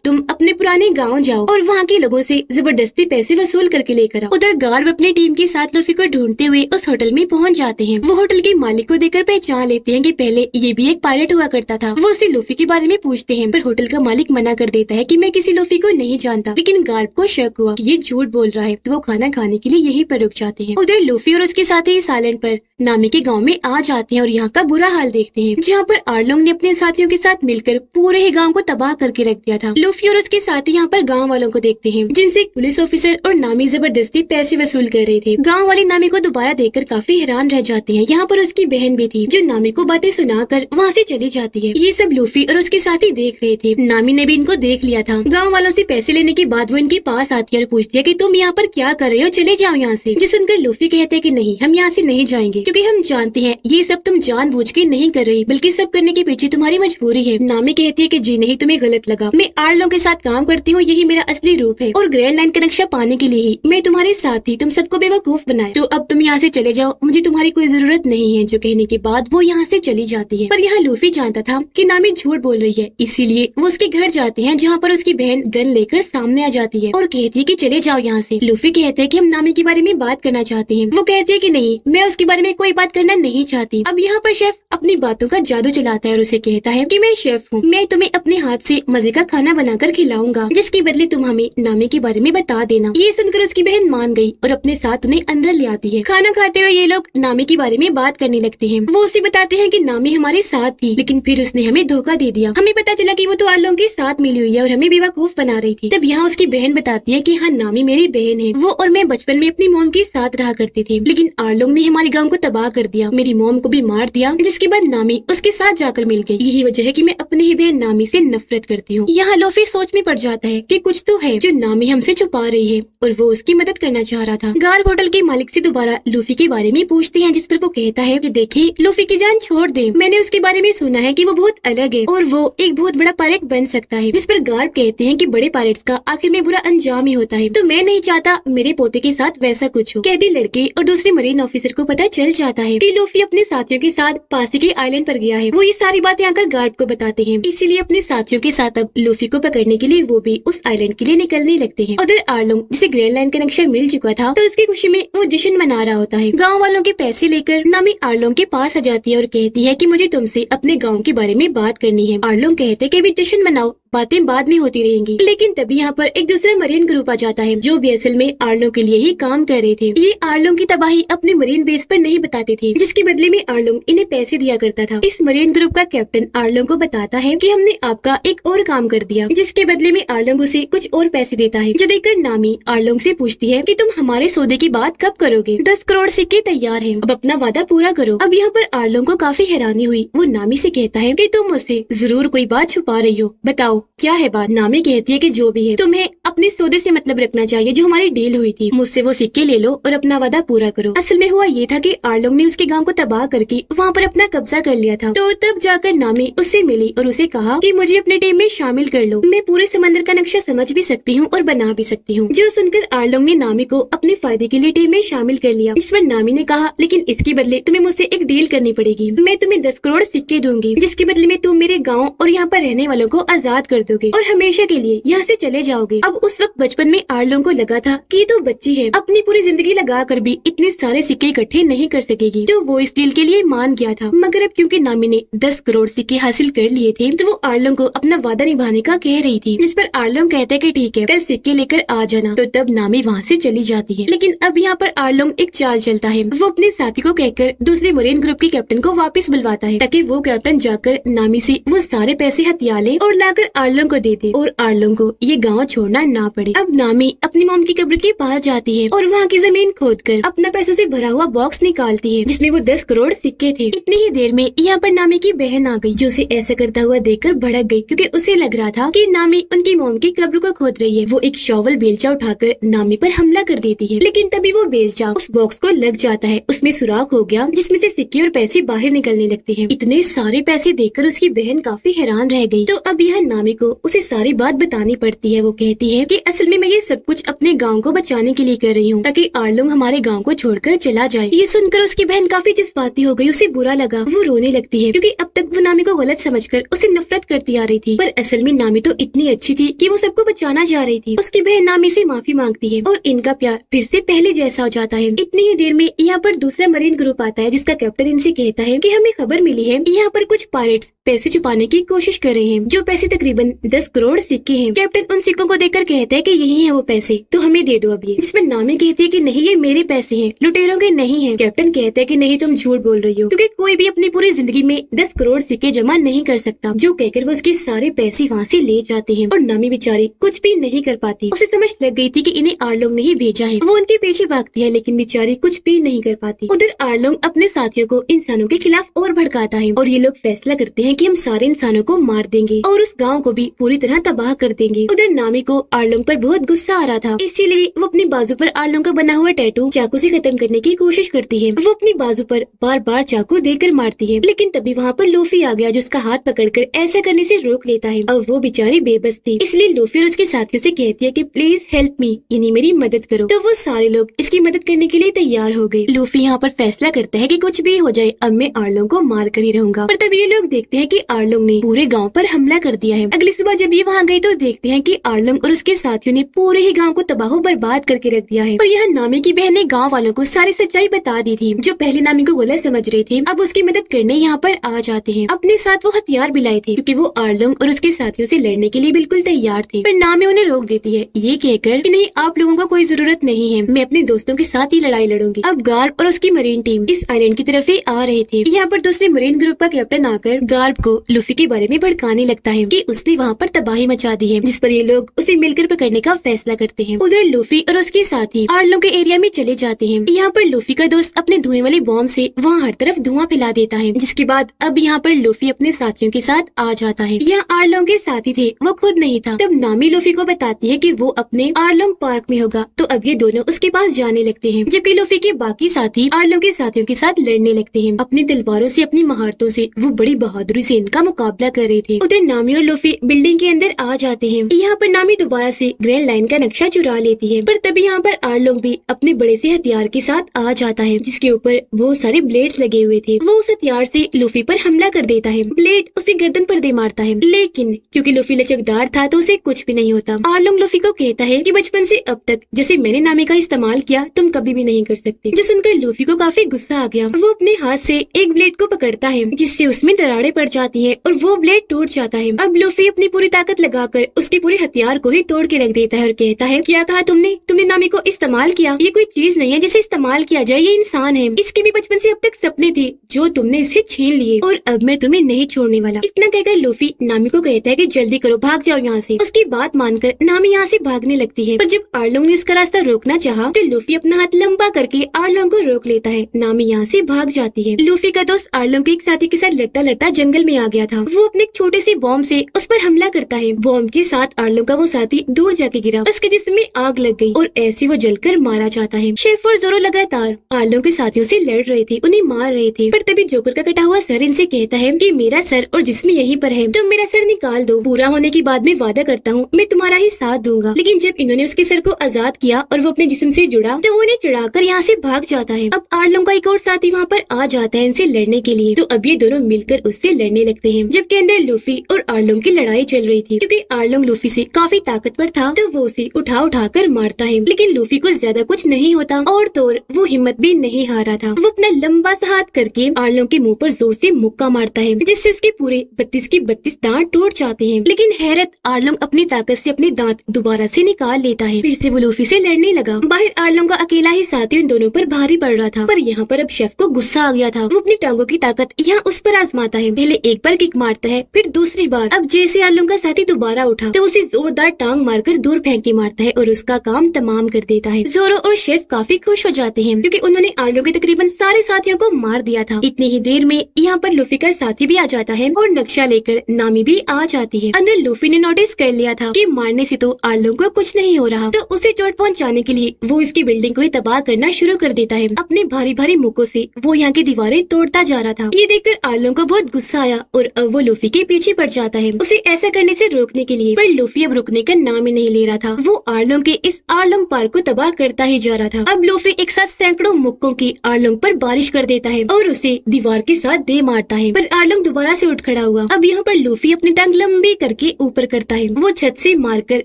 Speaker 1: तुम अपने पुराने गाँव जाओ और वहाँ के लोगों से जबरदस्ती पैसे वसूल करके लेकर आओ। उधर गार्ब अपनी टीम के साथ लूफी को ढूंढते हुए उस होटल में पहुँच जाते हैं। वो होटल के मालिक को देखकर पहचान लेते हैं कि पहले ये भी एक पायलट हुआ करता था। वो उसे लूफी के बारे में पूछते हैं, पर होटल का मालिक मना कर देता है कि मैं किसी लूफी को नहीं जानता। लेकिन गार्ब को शक हुआ कि ये झूठ बोल रहा है, तो वो खाना खाने के लिए यहीं पर रुक जाते हैं। उधर लूफी और उसके साथी इस आइलैंड पर नामी के गांव में आ जाते हैं और यहाँ का बुरा हाल देखते हैं, जहाँ पर आर्लोंग ने अपने साथियों के साथ मिलकर पूरे ही गांव को तबाह करके रख दिया था। लूफी और उसके साथी यहाँ पर गांव वालों को देखते हैं, जिनसे एक पुलिस ऑफिसर और नामी जबरदस्ती पैसे वसूल कर रहे थे। गांव वाले नामी को दोबारा देखकर काफी हैरान रह जाते हैं। यहाँ पर उसकी बहन भी थी, जो नामी को बातें सुनाकर वहाँ से चली जाती है। ये सब लूफी और उसके साथी देख रहे थे। नामी ने भी इनको देख लिया था। गाँव वालों से पैसे लेने के बाद वो इनके पास आती है और पूछती है कि तुम यहाँ पर क्या कर रहे हो, चले जाओ यहाँ से। जिस सुनकर लूफी कहते हैं कि नहीं, हम यहाँ से नहीं जाएंगे, क्योंकि हम जानते हैं ये सब तुम जानबूझ के नहीं कर रही, बल्कि सब करने के पीछे तुम्हारी मजबूरी है। नामी कहती है कि जी नहीं, तुम्हें गलत लगा, मैं आर्लोंग के साथ काम करती हूँ, यही मेरा असली रूप है और ग्रैंड लाइन का नक्शा पाने के लिए ही मैं तुम्हारे साथ थी, तुम सबको बेवकूफ बनाया, तो अब तुम यहाँ से चले जाओ, मुझे तुम्हारी कोई जरूरत नहीं है। जो कहने के बाद वो यहाँ से चली जाती है। पर यहाँ लूफी जानता था कि नामी झूठ बोल रही है, इसीलिए वो उसके घर जाते हैं, जहाँ पर उसकी बहन गन लेकर सामने आ जाती है और कहती है कि चले जाओ यहाँ से। लूफी कहते हैं कि हम नामी के बारे में बात करना चाहते हैं। वो कहती है कि नहीं, मैं उसके बारे में कोई बात करना नहीं चाहती। अब यहाँ पर शेफ अपनी बातों का जादू चलाता है और उसे कहता है कि मैं शेफ हूँ, मैं तुम्हें अपने हाथ से मजे का खाना बनाकर खिलाऊंगा, जिसके बदले तुम हमें नामी के बारे में बता देना। ये सुनकर उसकी बहन मान गई और अपने साथ उन्हें अंदर ले आती है। खाना खाते हुए ये लोग नामी के बारे में बात करने लगते हैं। वो उसे बताते हैं कि नामी हमारे साथ थी, लेकिन फिर उसने हमें धोखा दे दिया। हमें पता चला कि वो तो आर्लोंग के साथ मिली हुई है और हमें बेवकूफ बना रही थी। तब यहाँ उसकी बहन बताती है कि हाँ, नामी मेरी बहन है, वो और मैं बचपन में अपनी मोम के साथ रहा करते थे, लेकिन आर्लोंग ने हमारे गाँव को तबाह कर दिया, मेरी मोम को भी मार दिया, जिसके बाद नामी उसके साथ जाकर मिल गई। यही वजह है कि मैं अपनी ही बहन नामी से नफरत करती हूँ। यहाँ लूफी सोच में पड़ जाता है कि कुछ तो है जो नामी हमसे छुपा रही है और वो उसकी मदद करना चाह रहा था। गार्ब होटल के मालिक से दोबारा लूफी के बारे में पूछते हैं, जिस पर वो कहता है कि देखिए, लूफी की जान छोड़ दे, मैंने उसके बारे में सुना है कि वो बहुत अलग है और वो एक बहुत बड़ा पायलट बन सकता है। जिस पर गार्ब कहते हैं कि बड़े पायलट्स का आखिर में बुरा अंजाम ही होता है, तो मैं नहीं चाहता मेरे पोते के साथ वैसा कुछ हो। कैदी लड़के और दूसरे मरीन ऑफिसर को पता चल जाता है कि लूफी अपने साथियों के साथ पास के आइलैंड पर गया है। वो ये सारी बातें आकर गार्ड को बताते हैं, इसीलिए अपने साथियों के साथ अब लूफी को पकड़ने के लिए वो भी उस आइलैंड के लिए निकलने लगते हैं। उधर आर्लोंग, जिसे ग्रैंड लाइन का नक्शा मिल चुका था, तो उसकी खुशी में वो जश्न मना रहा होता है। गाँव वालों के पैसे लेकर नामी आर्लोंग के पास आ जाती है और कहती है कि मुझे तुमसे अपने गाँव के बारे में बात करनी है। आर्लोंग कहते हैं कि अभी जश्न मनाओ, बातें बाद में होती रहेंगी। लेकिन तभी यहाँ पर एक दूसरा मरीन ग्रुप आ जाता है, जो भी असल में आर्लोंग के लिए ही काम कर रहे थे। ये आर्लोंग की तबाही अपने मरीन बेस पर नहीं बताते थे, जिसके बदले में आर्लोंग इन्हें पैसे दिया करता था। इस मरीन ग्रुप का कैप्टन आर्लोंग को बताता है कि हमने आपका एक और काम कर दिया, जिसके बदले में आर्लोंग उसे कुछ और पैसे देता है। जो देखकर नामी आर्लोंग से पूछती है कि तुम हमारे सौदे की बात कब करोगे? 10 करोड़ सिक्के तैयार हैं, अब अपना वादा पूरा करो। अब यहाँ पर आर्लोंग को काफी हैरानी हुई। वो नामी से कहता है कि तुम मुझसे जरूर कोई बात छुपा रही हो, बताओ क्या है बात? नामी कहती है कि जो भी है, तुम्हें अपने सौदे से मतलब रखना चाहिए, जो हमारी डील हुई थी। मुझसे वो सिक्के ले लो और अपना वादा पूरा करो। असल में हुआ ये था कि आर्लोंग ने उसके गांव को तबाह करके वहाँ पर अपना कब्जा कर लिया था। तो तब जाकर नामी उससे मिली और उसे कहा कि मुझे अपने टीम में शामिल कर लो, मैं पूरे समंदर का नक्शा समझ भी सकती हूँ और बना भी सकती हूँ। जो सुनकर आर्लोंग ने नामी को अपने फायदे के लिए टीम में शामिल कर लिया। इस पर नामी ने कहा, लेकिन इसके बदले तुम्हें मुझसे एक डील करनी पड़ेगी। मैं तुम्हें 10 करोड़ सिक्के दूंगी, जिसके बदले में तुम मेरे गाँव और यहाँ पर रहने वालों को आजाद कर दोगे और हमेशा के लिए यहाँ से चले जाओगे। अब उस वक्त बचपन में आर्लोंग को लगा था कि ये तो बच्ची है, अपनी पूरी जिंदगी लगा कर भी इतने सारे सिक्के इकट्ठे नहीं कर सकेगी, तो वो इस डील के लिए मान गया था। मगर अब क्योंकि नामी ने 10 करोड़ सिक्के हासिल कर लिए थे, तो वो आर्लोंग को अपना वादा निभाने का कह रही थी। जिस पर आर्लोंग कहता है कि ठीक है, कल सिक्के लेकर आ जाना। तो तब नामी वहाँ से चली जाती है। लेकिन अब यहाँ पर आर्लोंग एक चाल चलता है। वो अपने साथी को कहकर दूसरे मरीन ग्रुप के कैप्टन को वापस बुलवाता है, ताकि वो कैप्टन जाकर नामी से वो सारे पैसे हथिया ले और लाकर आर्लोंग को दे दे और आर्लोंग को ये गाँव छोड़ना ना पड़े। अब नामी अपनी मॉम की कब्र के पास जाती है और वहाँ की जमीन खोदकर अपना पैसों से भरा हुआ बॉक्स निकालती है जिसमें वो 10 करोड़ सिक्के थे। इतनी ही देर में यहाँ पर नामी की बहन आ गई जो उसे ऐसा करता हुआ देखकर भड़क गई क्योंकि उसे लग रहा था कि नामी उनकी मॉम की कब्र को खोद रही है। वो एक शॉवल बेलचा उठाकर नामी पर हमला कर देती है, लेकिन तभी वो बेलचा उस बॉक्स को लग जाता है। उसमें सुराख हो गया जिसमें से सिक्के और पैसे बाहर निकलने लगते हैं। इतने सारे पैसे देखकर उसकी बहन काफी हैरान रह गई। तो अब यह नामी को उसे सारी बात बतानी पड़ती है। वो कहती है कि असल में मैं ये सब कुछ अपने गाँव को बचाने के लिए कर रही हूँ ताकि आर्लोंग हमारे गाँव को छोड़कर चला जाए। ये सुनकर उसकी बहन काफी जज्बाती हो गई, उसे बुरा लगा। वो रोने लगती है क्योंकि अब तक वो नामी को गलत समझकर उसे नफरत करती आ रही थी, पर असल में नामी तो इतनी अच्छी थी कि वो सबको बचाना चाह रही थी। उसकी बहन नामी से माफी मांगती है और इनका प्यार फिर से पहले जैसा हो जाता है। इतनी ही देर में यहाँ पर दूसरा मरीन ग्रुप आता है जिसका कैप्टन इनसे कहता है कि हमें खबर मिली है यहाँ पर कुछ पायरेट्स पैसे छुपाने की कोशिश कर रहे हैं, जो पैसे तकरीबन 10 करोड़ सिक्के हैं। कैप्टन उन सिक्कों को देखकर कहता है कि यही है वो पैसे, तो हमें दे दो अब ये। जिसमें नामी कहती है कि नहीं, ये मेरे पैसे हैं, लुटेरों के नहीं है। कैप्टन कहता है कि नहीं, तुम झूठ बोल रही हो क्योंकि कोई भी अपनी पूरी जिंदगी में 10 करोड़ सिक्के जमा नहीं कर सकता। जो कहकर वो उसके सारे पैसे वहाँ से ले जाते हैं और नामी बेचारी कुछ भी नहीं कर पाती। उसे समझ लग गई थी कि इन्हें आर्लोंग ने ही भेजा है। वो उनके पीछे भागती है लेकिन बेचारी कुछ भी नहीं कर पाती। उधर आर्लोंग अपने साथियों को इंसानों के खिलाफ और भड़काता है और ये लोग फैसला करते हैं कि हम सारे इंसानों को मार देंगे और उस गाँव को भी पूरी तरह तबाह कर देंगे। उधर नामी को आर्लोंग पर बहुत गुस्सा आ रहा था, इसीलिए वो अपनी बाजू पर आर्लोंग का बना हुआ टैटू चाकू से खत्म करने की कोशिश करती है। वो अपनी बाजू पर बार बार चाकू देकर मारती है, लेकिन तभी वहाँ पर लूफी आ गया जो उसका हाथ पकड़कर ऐसा करने से रोक लेता है। अब वो बेचारी बेबस थी, इसलिए लूफी और उसके साथियों से कहती है कि प्लीज हेल्प मी, यानी मेरी मदद करो। तो वो सारे लोग इसकी मदद करने के लिए तैयार हो गए। लूफी यहाँ पर फैसला करता है कि कुछ भी हो जाए अब मैं आर्लोंग को मार कर ही रहूंगा। पर तभी ये लोग देखते हैं कि आर्लोंग ने पूरे गाँव पर हमला कर दिया है। अगली सुबह जब ये वहाँ गए तो देखते हैं कि आर्लोंग और उसके साथियों ने पूरे ही गाँव को तबाह बर्बाद करके रख दिया है। और यह नामी की बहन ने गाँव वालों को सारी सच्चाई बता दी थी। जो पहले नामी को गलत समझ रहे थे अब उसकी मदद करने यहाँ पर आ जाते हैं। अपने साथ वो हथियार भी लाए थे क्योंकि वो आर्लोंग और उसके साथियों से लड़ने के लिए बिल्कुल तैयार थे। पर नामी उन्हें रोक देती है ये कहकर कि नहीं, आप लोगों को कोई जरूरत नहीं है, मैं अपने दोस्तों के साथ ही लड़ाई लड़ूंगी। अब गार्ब और उसकी मरीन टीम इस आइलैंड की तरफ ही आ रहे थे। यहाँ पर दूसरे मरीन ग्रुप का कैप्टन आकर गार्ब को लूफी के बारे में भड़काने लगता है कि उसने वहाँ पर तबाही मचा दी है, जिस पर ये लोग उसे मिलकर पकड़ने का फैसला करते हैं। उधर लूफी और उसके साथी आर्लोंग के एरिया में चले जाते हैं। यहाँ पर लूफी का दोस्त अपने धुएं वाले बॉम्ब से वहाँ हर तरफ धुआं फैला देता है, जिसके बाद अब यहाँ पर लूफी अपने साथियों के साथ आ जाता है। यहाँ आर्लोंग के साथी थे, वो खुद नहीं था। तब नामी लूफी को बताती है कि वो अपने आर्लोंग पार्क में होगा, तो अब ये दोनों उसके पास जाने लगते हैं, जबकि लूफी के बाकी साथी आर्लोंग के साथियों के साथ लड़ने लगते हैं। अपनी तलवारों से, अपनी महारतों से वो बड़ी बहादुरी से इनका मुकाबला कर रहे थे। उधर नामी और लूफी बिल्डिंग के अंदर आ जाते हैं। यहाँ पर नामी दोबारा से ग्रैंड लाइन का नक्शा चुरा लेती है, पर तभी यहाँ पर आर्लोंग भी अपने बड़े से हथियार के साथ आ जाता है, जिसके ऊपर बहुत सारे ब्लेड्स लगे हुए थे। वो उस हथियार से लूफी पर हमला कर देता है। ब्लेड उसे गर्दन पर दे मारता है, लेकिन क्योंकि लूफी लचकदार था तो उसे कुछ भी नहीं होता। आर्लोंग लूफी को कहता है कि बचपन से अब तक जैसे मैंने नामी का इस्तेमाल किया तुम कभी भी नहीं कर सकते। जो सुनकर लूफी को काफी गुस्सा आ गया। वो अपने हाथ से एक ब्लेड को पकड़ता है, जिससे उसमें दरारें पड़ जाती है और वो ब्लेड टूट जाता है। अब लूफी अपनी पूरी ताकत लगाकर उसके पूरे हथियार को ही तोड़ के रख देता है और कहता है क्या कहा तुमने नामी को इस्तेमाल किया? ये कोई चीज नहीं है जिसे इस्तेमाल किया जाए, ये इंसान है। इसके भी बचपन से अब तक सपने थे जो तुमने इसे छीन लिए और अब मैं तुम्हें नहीं छोड़ने वाला। इतना कहकर लूफी नामी को कहता है कि जल्दी करो, भाग जाओ यहाँ से। उसकी बात मानकर नामी यहाँ से भागने लगती है, पर जब आर्लोंग ने उसका रास्ता रोकना चाहा तो लूफी अपना हाथ लंबा करके आर्लोंग को रोक लेता है। नामी यहाँ से भाग जाती है। लूफी का दोस्त आर्लोंग के एक साथी के साथ लड़ता लड़ता जंगल में आ गया था। वो अपने एक छोटे से बॉम्ब से उस पर हमला करता है। बॉम्ब के साथ आर्लोंग का वो साथी दूर जाके गिरा, उसके जिस्म में आग लग गई और ऐसे वो जलकर मारा जाता है। शेफ और जोरो लगातार आर्लोंग के साथियों से लड़ रहे थे, उन्हें मार रहे थे, पर तभी जोकर का कटा हुआ सर इनसे कहता है कि मेरा सर और जिस्म यहीं पर है, तुम मेरा सर निकाल दो। पूरा होने के बाद में वादा करता हूँ मैं तुम्हारा ही साथ दूंगा। लेकिन जब इन्होंने उसके सर को आजाद किया और वो अपने जिस्म से जुड़ा तो वो उन्हें चढ़ाकर यहाँ से भाग जाता है। अब आर्लोंग का एक और साथी वहाँ पर आ जाता है इनसे लड़ने के लिए, तो अब ये दोनों मिलकर उससे लड़ने लगते हैं। जबकि अंदर लूफी और आर्लोंग की लड़ाई चल रही थी, क्योंकि आर्लोंग लूफी से काफी ताकतवर था तो वो उसे उठा कर मारता है, लेकिन लूफी को ज्यादा कुछ नहीं होता और तो वो हिम्मत भी नहीं हारा था। वो अपना लंबा सा हाथ करके आर्लोंग के मुंह पर जोर से मुक्का मारता है, जिससे उसके पूरे 32 के 32 दांत टूट जाते हैं। लेकिन हैरत, आर्लोंग अपनी ताकत से अपने दांत दोबारा से निकाल लेता है। फिर से वो लूफी से लड़ने लगा। बाहर आर्लोंग का अकेला ही साथी उन दोनों पर भारी पड़ रहा था, पर यहाँ पर अब शेफ को गुस्सा आ गया था। वो अपनी टांगों की ताकत यहाँ उस पर आजमाता है। पहले एक बार किक मारता है, फिर दूसरी बार। अब जैसे आर्लोंग का साथी दोबारा उठा तो उसे जोरदार टांग मारकर दूर फेंक के मारता है और उसका काम तमाम कर देता है। जोरो और शेफ काफी खुश हो जाते हैं क्योंकि उन्होंने आर्लोंग के तकरीबन सारे साथियों को मार दिया था। इतनी ही देर में यहाँ पर लूफी का साथी भी आ जाता है और नक्शा लेकर नामी भी आ जाती है। अंदर लूफी ने नोटिस कर लिया था कि मारने से तो आर्लोंग को कुछ नहीं हो रहा, तो उसे चोट पहुँचाने के लिए वो इसकी बिल्डिंग को ही तबाह करना शुरू कर देता है। अपने भारी भारी मुक्कों से वो यहाँ की दीवारें तोड़ता जा रहा था। ये देखकर आर्लोंग को बहुत गुस्सा आया और अब वो लूफी के पीछे पड़ जाता है उसे ऐसा करने से रोकने के लिए, पर लूफी अब रुकने का नाम ही नहीं ले रहा था। वो आर्लोंग के इस आर्लोंग पार्क को तबाह करता ही जा रहा था। अब लूफी एक साथ सैकड़ों मुक्कों की आर्लोंग पर बारिश कर देता है और उसे दीवार के साथ दे मारता है, पर आर्लोंग दोबारा से उठ खड़ा हुआ। अब यहाँ पर लूफी अपनी टांग लंबी करके ऊपर करता है। वो छत से मारकर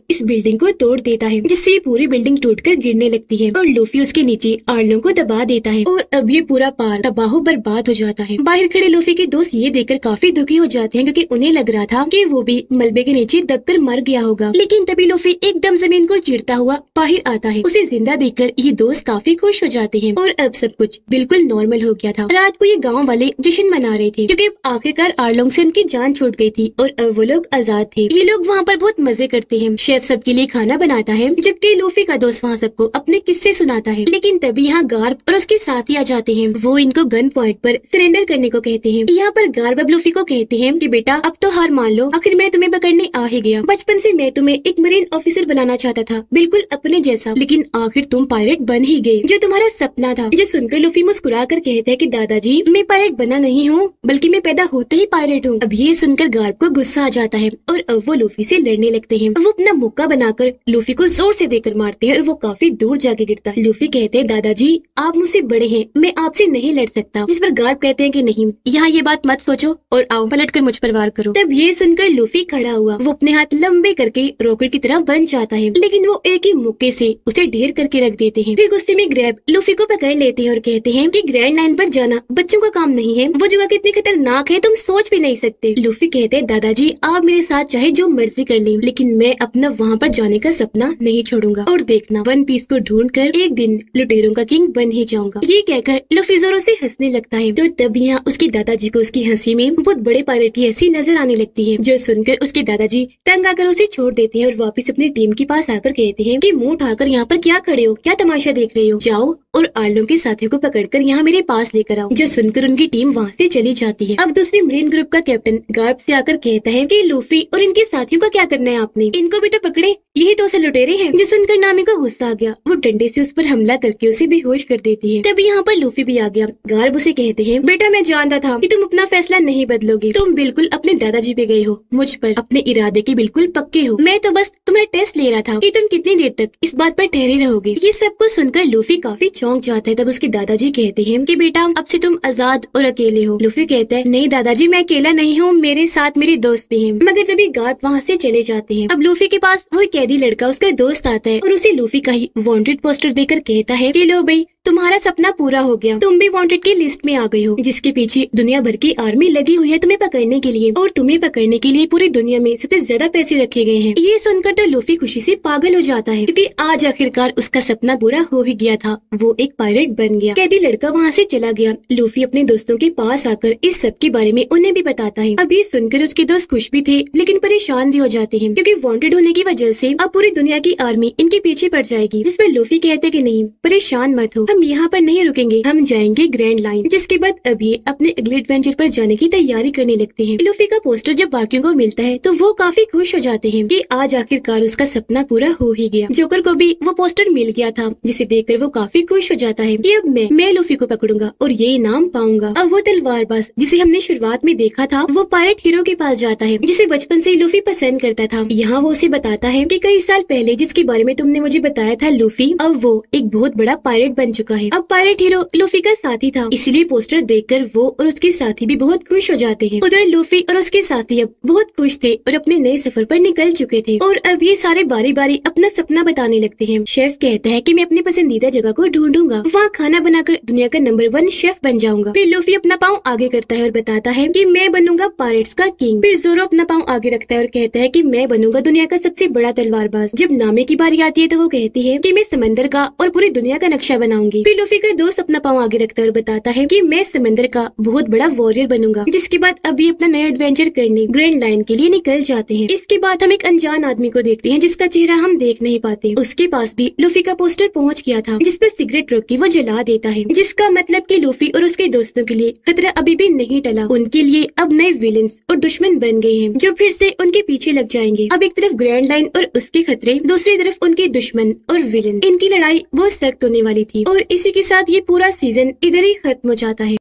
Speaker 1: इस बिल्डिंग को तोड़ देता है जिससे पूरी बिल्डिंग टूटकर गिरने लगती है और लूफी उसके नीचे आर्लोंग को दबा देता है और अब ये पूरा पार्क तबाह बर्बाद हो जाता है। बाहर खड़े लूफी के दोस्त ये देखकर काफी दुखी हो जाते हैं क्योंकि उन्हें लग रहा था कि वो भी मलबे के नीचे दबकर मर गया होगा। लेकिन तभी लूफी एकदम जमीन को चीरता हुआ बाहर आता है। उसे जिंदा देखकर ये दोस्त काफी खुश हो जाते हैं और अब सब कुछ बिल्कुल नॉर्मल हो गया था। रात को ये गांव वाले जश्न मना रहे थे क्योंकि आखिरकार आर्लोंग से उनकी जान छूट गई थी और अब वो लोग आजाद थे। ये लोग वहाँ पर बहुत मजे करते हैं। शेफ सबके लिए खाना बनाता है जबकि लूफी का दोस्त वहाँ सबको अपने किस्से सुनाता है। लेकिन तभी यहाँ गार्ब और उसके साथी आ जाते हैं। वो इनको गन पॉइंट पर सरेंडर करने को कहते हैं। यहाँ पर गार्ब अब लूफी को कहते हैं कि बेटा अब तो हार मान लो, आखिर मैं तुम्हें पकड़ने आ ही गया। बचपन से मैं तुम्हें एक मरीन ऑफिसर बनाना चाहता था, बिल्कुल अपने जैसा, लेकिन आखिर तुम पायलट बन ही गए, जो तुम्हारा सपना था। जो सुनकर लूफी मुस्कुरा कर कहता है कि दादाजी मैं पायलट बना नहीं हूँ, बल्कि मैं पैदा होते ही पायलट हूँ। अब ये सुनकर गार्ब को गुस्सा आ जाता है और अब वो लूफी से लड़ने लगते हैं। वो अपना मुक्का बनाकर लूफी को जोर से देकर मारते हैं और वो काफी दूर जाके गिरता है। लूफी कहते हैं दादाजी आप मुझसे बड़े हैं, मैं आपसे नहीं लड़ सकता। इस पर गार्ब कहते हैं कि नहीं, यहाँ ये बात मत सोचो और आओ पलट कर मुझ पर वार करो। तब ये सुनकर लूफी खड़ा हुआ। वो अपने हाथ लंबे करके रॉकेट की तरह बन जाता है, लेकिन वो एक ही मुक्के से उसे ढेर करके रख देते हैं। फिर गुस्से में ग्रैब लूफी को पकड़ लेते हैं और कहते हैं कि ग्रैंड लाइन पर जाना बच्चों का काम नहीं है, वो जगह कितनी खतरनाक है तुम सोच भी नहीं सकते। लूफी कहते हैं दादाजी आप मेरे साथ चाहे जो मर्जी कर लें, लेकिन मैं अपना वहाँ पर जाने का सपना नहीं छोड़ूंगा और देखना वन पीस को ढूंढ कर एक दिन लुटेरों का किंग बन ही जाऊंगा। ये कहकर लूफी जोरों से हंसने लगता है। तो तब यहाँ उसके दादाजी को उसकी हंसी में बहुत बड़े पायलट की हंसी नजर आने लगती है, जो सुनकर उसके दादाजी तंग आकर उसे छोड़ देते हैं और वापस अपनी टीम के पास आकर कहते हैं कि मुंह उठाकर यहाँ पर क्या खड़े हो, क्या तमाशा देख रहे हो, जाओ और आर्लोंग के साथियों को पकड़कर यहाँ मेरे पास लेकर आओ। जो सुनकर उनकी टीम वहाँ से चली जाती है। अब दूसरी मरीन ग्रुप का कैप्टन गार्ब से आकर कहता है कि लूफी और इनके साथियों का क्या करना है आपने, इनको भी तो पकड़े, यही तो असल लुटेरे हैं। जो सुनकर नामी को गुस्सा आ गया, वो डंडे से उस पर हमला करके उसे बेहोश कर देती है। तभी यहाँ पर लूफी भी आ गया। गार्ब उसे कहते हैं बेटा मैं जानता था कि तुम अपना फैसला नहीं बदलोगे, तुम बिल्कुल अपने दादाजी पे गए हो, मुझ पर अपने इरादे के बिल्कुल पक्के हो, मैं तो बस तुम्हारा टेस्ट ले रहा था कि तुम कितनी देर तक इस बात पर ठहरे रहोगे। ये सब कुछ सुनकर लूफी काफी चौंक जाता है। तब उसके दादाजी कहते हैं कि बेटा अब से तुम आजाद और अकेले हो। लूफी कहता है नहीं दादाजी मैं अकेला नहीं हूँ, मेरे साथ मेरे दोस्त भी हैं। मगर तभी गार्ड वहाँ से चले जाते हैं। अब लूफी के पास वो कैदी लड़का उसका दोस्त आता है और उसे लूफी का ही वांटेड पोस्टर देकर कहता है कि लो भाई तुम्हारा सपना पूरा हो गया, तुम भी वांटेड की लिस्ट में आ गई हो, जिसके पीछे दुनिया भर की आर्मी लगी हुई है तुम्हें पकड़ने के लिए, और तुम्हें पकड़ने के लिए पूरी दुनिया में सबसे ज्यादा पैसे रखे गए हैं। ये सुनकर तो लूफी खुशी से पागल हो जाता है क्योंकि आज आखिरकार उसका सपना पूरा हो ही गया था, वो एक पायलट बन गया। कैदी लड़का वहाँ से चला गया। लूफी अपने दोस्तों के पास आकर इस सब के बारे में उन्हें भी बताता है। अब ये सुनकर उसके दोस्त खुश भी थे लेकिन परेशान भी हो जाते हैं क्योंकि वांटेड होने की वजह से अब पूरी दुनिया की आर्मी इनके पीछे पड़ जाएगी। जिस पर लूफी कहते कि नहीं परेशान मत हो, हम यहाँ पर नहीं रुकेंगे, हम जाएंगे ग्रैंड लाइन। जिसके बाद अब ये अपने अगले एडवेंचर पर जाने की तैयारी करने लगते हैं। लूफी का पोस्टर जब बाकियों को मिलता है तो वो काफी खुश हो जाते हैं कि आज आखिरकार उसका सपना पूरा हो ही गया। जोकर को भी वो पोस्टर मिल गया था जिसे देखकर वो काफी खुश हो जाता है कि अब मैं लूफी को पकड़ूंगा और ये इनाम पाऊंगा। अब वो तलवारबाज जिसे हमने शुरुआत में देखा था वो पायलट हीरो के पास जाता है जिसे बचपन से लूफी पसंद करता था। यहाँ वो उसे बताता है कि कई साल पहले जिसके बारे में तुमने मुझे बताया था लूफी, अब वो एक बहुत बड़ा पायलट बन चुका है। अब पायलट हीरो लूफी का साथी था, इसीलिए पोस्टर देखकर वो और उसके साथी भी बहुत खुश हो जाते हैं। उधर लूफी और उसके साथी अब बहुत खुश थे और अपने नए सफर पर निकल चुके थे और अब ये सारे बारी बारी अपना सपना बताने लगते हैं। शेफ कहता है कि मैं अपनी पसंदीदा जगह को ढूंढूंगा, वहाँ खाना बनाकर दुनिया का नंबर 1 शेफ बन जाऊंगा। फिर लूफी अपना पाँव आगे करता है और बताता है कि मैं बनूंगा पायरेट्स का किंग। फिर जोरो अपना पाँव आगे रखता है और कहता है कि मैं बनूंगा दुनिया का सबसे बड़ा तलवारबाज। जब नामे की बारी आती है तो वो कहती है कि मैं समंदर का और पूरी दुनिया का नक्शा बनाऊंगी। होंगे। फिर लूफी का दोस्त अपना पाँव आगे रखता है और बताता है कि मैं समंदर का बहुत बड़ा वॉरियर बनूंगा। जिसके बाद अभी अपना नया एडवेंचर करने ग्रैंड लाइन के लिए निकल जाते हैं। इसके बाद हम एक अनजान आदमी को देखते हैं जिसका चेहरा हम देख नहीं पाते। उसके पास भी लूफी का पोस्टर पहुंच गया था जिस पर सिगरेट रोक के वो जला देता है, जिसका मतलब कि लूफी और उसके दोस्तों के लिए खतरा अभी भी नहीं टला। उनके लिए अब नए विलेंस और दुश्मन बन गए हैं जो फिर से उनके पीछे लग जाएंगे। अब एक तरफ ग्रैंड लाइन और उसके खतरे, दूसरी तरफ उनके दुश्मन और विलेन। इनकी लड़ाई बहुत सख्त होने वाली थी और इसी के साथ ये पूरा सीजन इधर ही खत्म हो जाता है।